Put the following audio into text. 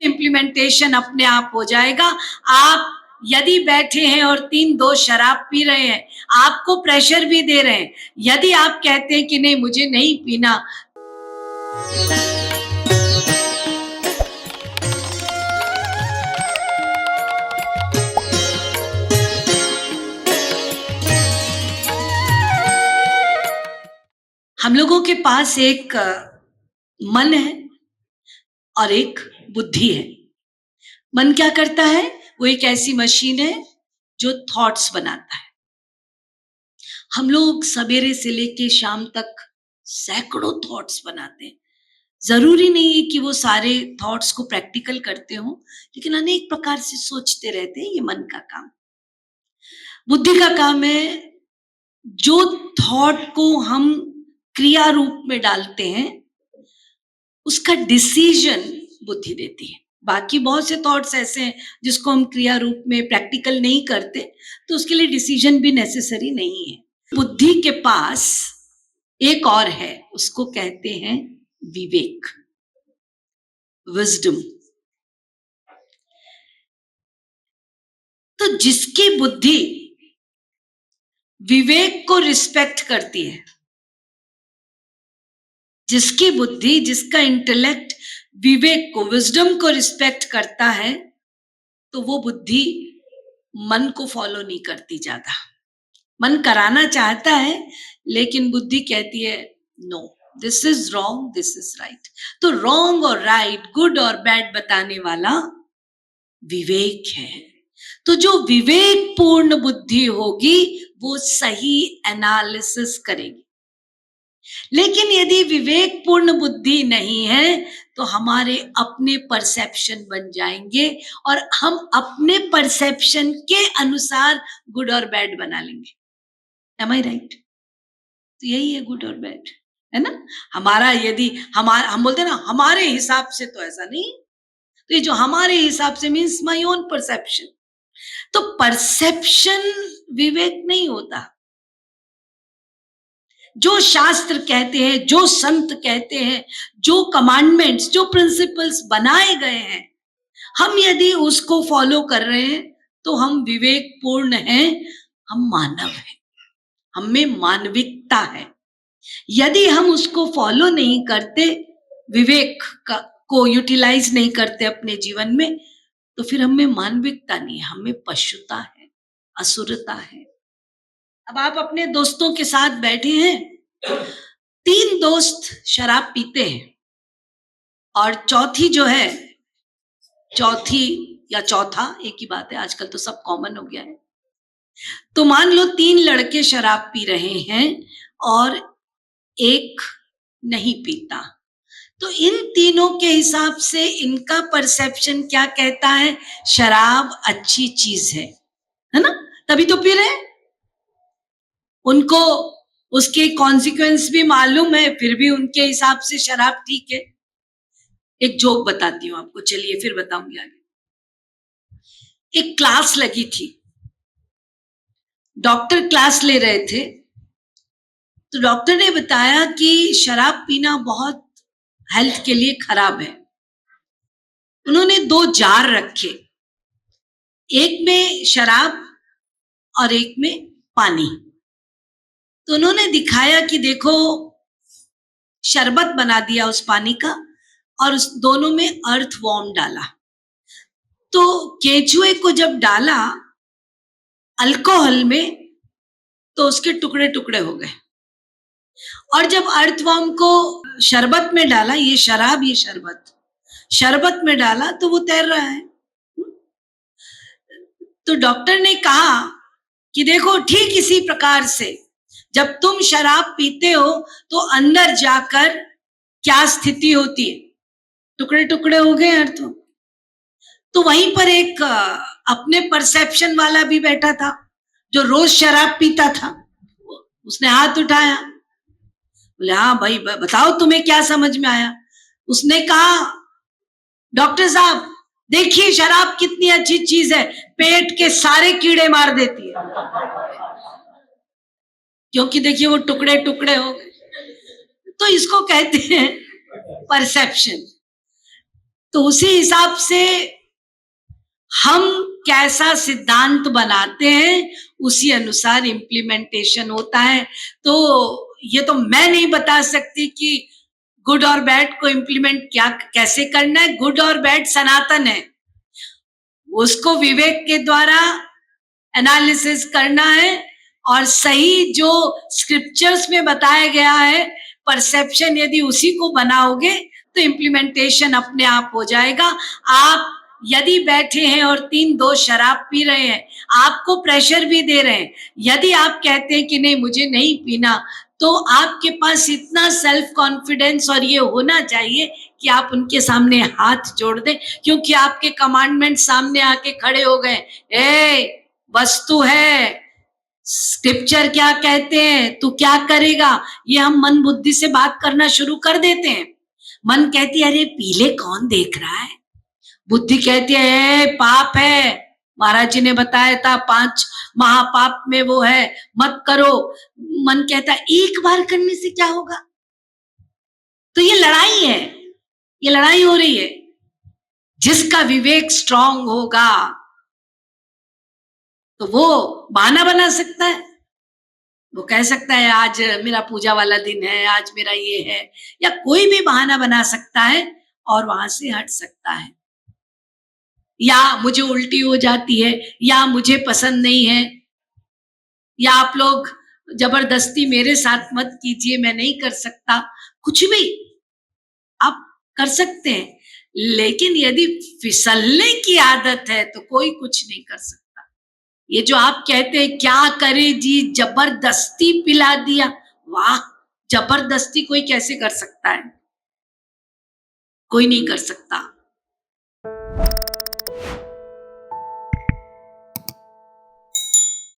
Implementation अपने आप हो जाएगा। आप यदि बैठे हैं और 3 दोस्त शराब पी रहे हैं, आपको प्रेशर भी दे रहे हैं, यदि आप कहते हैं कि नहीं मुझे नहीं पीना, हम लोगों के पास एक मन है और एक बुद्धि है। मन क्या करता है? वो एक ऐसी मशीन है जो थॉट्स बनाता है। हम लोग सवेरे से लेके शाम तक सैकड़ों थॉट्स बनाते हैं। जरूरी नहीं है कि वो सारे थॉट्स को प्रैक्टिकल करते हो, लेकिन अनेक प्रकार से सोचते रहते हैं। ये मन का काम। बुद्धि का काम है जो थॉट को हम क्रिया रूप में डालते हैं, उसका डिसीजन बुद्धि देती है। बाकी बहुत से थॉट्स ऐसे हैं जिसको हम क्रिया रूप में प्रैक्टिकल नहीं करते, तो उसके लिए डिसीजन भी नेसेसरी नहीं है। बुद्धि के पास एक और है, उसको कहते हैं विवेक, विजडम। तो जिसकी बुद्धि विवेक को रिस्पेक्ट करती है, जिसकी बुद्धि, जिसका इंटेलेक्ट विवेक को, विजडम को रिस्पेक्ट करता है, तो वो बुद्धि मन को फॉलो नहीं करती ज्यादा। मन कराना चाहता है, लेकिन बुद्धि कहती है no, this is wrong, this is right. तो रॉन्ग और राइट, गुड और बैड बताने वाला विवेक है। तो जो विवेक पूर्ण बुद्धि होगी वो सही एनालिसिस करेगी। लेकिन यदि विवेक पूर्ण बुद्धि नहीं है तो हमारे अपने परसेप्शन बन जाएंगे और हम अपने परसेप्शन के अनुसार गुड और बैड बना लेंगे। एम आई राइट? तो यही है गुड और बैड, है ना? हमारा यदि हम बोलते हैं ना हमारे हिसाब से, तो ऐसा नहीं। तो ये जो हमारे हिसाब से मीन्स माई ओन परसेप्शन। तो परसेप्शन विवेक नहीं होता। जो शास्त्र कहते हैं, जो संत कहते हैं, जो कमांडमेंट्स, जो प्रिंसिपल्स बनाए गए हैं, हम यदि उसको फॉलो कर रहे हैं तो हम विवेक पूर्ण हैं, हम मानव हैं, हम में मानविकता है। यदि हम उसको फॉलो नहीं करते, विवेक को यूटिलाइज नहीं करते अपने जीवन में, तो फिर हमें मानविकता नहीं है, हमें पशुता है, असुरता है। अब आप अपने दोस्तों के साथ बैठे हैं, 3 दोस्त शराब पीते हैं और चौथी जो है, चौथी या चौथा एक ही बात है, आजकल तो सब कॉमन हो गया है। तो मान लो 3 लड़के शराब पी रहे हैं और एक नहीं पीता, तो इन तीनों के हिसाब से इनका परसेप्शन क्या कहता है? शराब अच्छी चीज है ना? तभी तो पी रहे हैं। उनको उसके कॉन्सिक्वेंस भी मालूम है, फिर भी उनके हिसाब से शराब ठीक है। एक जोक बताती हूँ आपको, चलिए फिर बताऊंगी आगे। एक क्लास लगी थी, डॉक्टर क्लास ले रहे थे, तो डॉक्टर ने बताया कि शराब पीना बहुत हेल्थ के लिए खराब है। उन्होंने 2 जार रखे, एक में शराब और एक में पानी। तो उन्होंने दिखाया कि देखो, शरबत बना दिया उस पानी का और उस दोनों में अर्थ वॉर्म डाला। तो केचुए को जब डाला अल्कोहल में, तो उसके टुकड़े टुकड़े हो गए। और जब अर्थवर्म को शरबत में डाला, ये शराब, ये शरबत में डाला, तो वो तैर रहा है। तो डॉक्टर ने कहा कि देखो, ठीक इसी प्रकार से जब तुम शराब पीते हो तो अंदर जाकर क्या स्थिति होती है? टुकड़े टुकड़े हो गए अर्थों। तो वहीं पर एक अपने परसेप्शन वाला भी बैठा था जो रोज शराब पीता था। उसने हाथ उठाया, बोले हाँ भाई बताओ तुम्हें क्या समझ में आया? उसने कहा डॉक्टर साहब देखिए शराब कितनी अच्छी चीज है, पेट के सारे कीड़े मार देती है। क्योंकि देखिए वो टुकड़े टुकड़े हो गए। तो इसको कहते हैं परसेप्शन। तो उसी हिसाब से हम कैसा सिद्धांत बनाते हैं उसी अनुसार इम्प्लीमेंटेशन होता है। तो ये तो मैं नहीं बता सकती कि गुड और बैड को इम्प्लीमेंट क्या कैसे करना है। गुड और बैड सनातन है, उसको विवेक के द्वारा एनालिसिस करना है और सही जो स्क्रिप्चर्स में बताया गया है परसेप्शन यदि उसी को बनाओगे तो इम्प्लीमेंटेशन अपने आप हो जाएगा। आप यदि बैठे हैं और 3-2 शराब पी रहे हैं, आपको प्रेशर भी दे रहे हैं, यदि आप कहते हैं कि नहीं मुझे नहीं पीना, तो आपके पास इतना सेल्फ कॉन्फिडेंस और ये होना चाहिए कि आप उनके सामने हाथ जोड़ दें, क्योंकि आपके कमांडमेंट सामने आके खड़े हो गए। ए वस्तु है, स्क्रिप्चर क्या कहते हैं, तू क्या करेगा, ये हम मन बुद्धि से बात करना शुरू कर देते हैं। मन कहती है अरे पीले कौन देख रहा है, बुद्धि कहती है पाप है, महाराज जी ने बताया था 5 महापाप में वो है, मत करो। मन कहता है एक बार करने से क्या होगा। तो ये लड़ाई है, ये लड़ाई हो रही है। जिसका विवेक स्ट्रांग होगा तो वो बहाना बना सकता है, वो कह सकता है आज मेरा पूजा वाला दिन है, आज मेरा ये है, या कोई भी बहाना बना सकता है और वहां से हट सकता है। या मुझे उल्टी हो जाती है, या मुझे पसंद नहीं है, या आप लोग जबरदस्ती मेरे साथ मत कीजिए, मैं नहीं कर सकता, कुछ भी आप कर सकते हैं। लेकिन यदि फिसलने की आदत है तो कोई कुछ नहीं कर सकता। ये जो आप कहते हैं क्या करे जी, जबरदस्ती पिला दिया, वाह, जबरदस्ती कोई कैसे कर सकता है, कोई नहीं कर सकता।